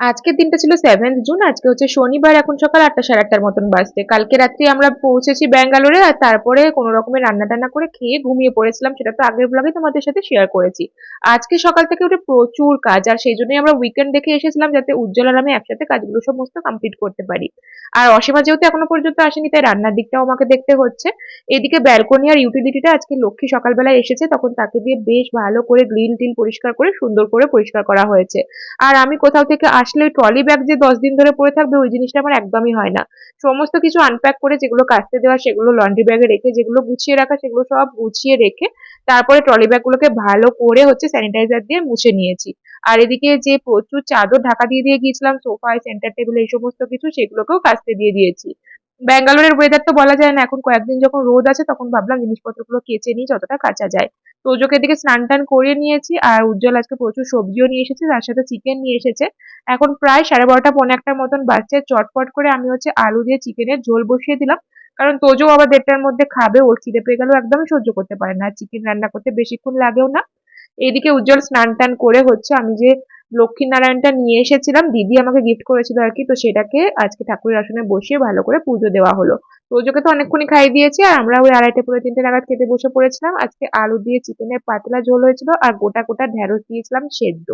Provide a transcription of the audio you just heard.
আজকের দিনটা ছিল 7th জুন। আজকে হচ্ছে শনিবার। এখন সকাল 8টা সাড়ে 8টার মতন বাজছে। কালকে রাত্রি আমরা পৌঁছেছি ব্যাঙ্গালোরে। আর তারপরে কোনো রকমের রান্না টান্না করে খেয়ে ঘুমিয়ে পড়েছিলাম। সেটা তো আগের ব্লগে তোমাদের সাথে শেয়ার করেছি। আজকে সকাল থেকে উঠে প্রচুর কাজ, আর সেই জন্যই আমরা উইকেন্ড দেখে এসেছিলাম, যাতে উজ্জ্বল আর আমি একসাথে কাজগুলো সমস্ত কমপ্লিট করতে পারি। আর অসীমা যেহেতু এখনো পর্যন্ত আসেনি, তাই রান্নার দিকটাও আমাকে দেখতে হচ্ছে। এদিকে ব্যালকনি আর ইউটিলিটিটা আজকে লক্ষ্মী সকালবেলায় এসেছে, তখন তাকে দিয়ে বেশ ভালো করে গ্রিল টিল পরিষ্কার করে সুন্দর করে পরিষ্কার করা হয়েছে। আর আমি কোথাও থেকে আসলে ট্রলি ব্যাগ যে 10 দিন ধরে পড়ে থাকবে, ওই জিনিসটা আমার একদমই হয় না। সমস্ত কিছু আনপ্যাক করে, যেগুলো কাচতে দেওয়া সেগুলো লন্ড্রি ব্যাগে রেখে, যেগুলো গুছিয়ে রাখা সেগুলো সব গুছিয়ে রেখে, তারপরে ট্রলি ব্যাগ গুলোকে ভালো করে হচ্ছে স্যানিটাইজার দিয়ে মুছে নিয়েছি। আর এদিকে যে প্রচুর চাদর ঢাকা দিয়ে দিয়ে গিয়েছিলাম সোফায়, সেন্টার টেবিলে, এই সমস্ত কিছু সেগুলোকেও কাচতে দিয়ে দিয়েছি। ব্যাঙ্গালোরের ওয়েদার তো বলা যায় না, এখন কয়েকদিন যখন রোদ আছে তখন ভাবলাম জিনিসপত্রগুলো কেচে নিই যতটা কাচা যায়। তোজোকে এদিকে স্নান টান করিয়ে নিয়েছি, আর উজ্জ্বল আজকে প্রচুর সবজিও নিয়ে এসেছে, তার সাথে চিকেন নিয়ে এসেছে। এখন প্রায় 12:30 পৌনে একটার মতন বাজছে। চটপট করে আমি হচ্ছে আলু দিয়ে চিকেনের ঝোল বসিয়ে দিলাম, কারণ তোজো আবার 1:30টার মধ্যে খাবে, ওর খিদে পেয়ে গেলেও একদমই সহ্য করতে পারে না, চিকেন রান্না করতে বেশিক্ষণ লাগেও না। এদিকে উজ্জ্বল স্নান টান করে হচ্ছে, আমি যে লক্ষ্মীনারায়ণটা নিয়ে এসেছিলাম, দিদি আমাকে গিফট করেছিল আর কি, তো সেটাকে আজকে ঠাকুরের আসনে বসিয়ে ভালো করে পুজো দেওয়া হলো। তোজোকে তো অনেকক্ষণই খাইয়ে দিয়েছি, আর আমরা ওই 2:30 পৌনে 3টে নাগাদ খেতে বসে পড়েছিলাম। আজকে আলু দিয়ে চিকেনের পাতলা ঝোল হয়েছিল, আর গোটা গোটা ঢেঁড়স দিয়েছিলাম সেদ্ধ।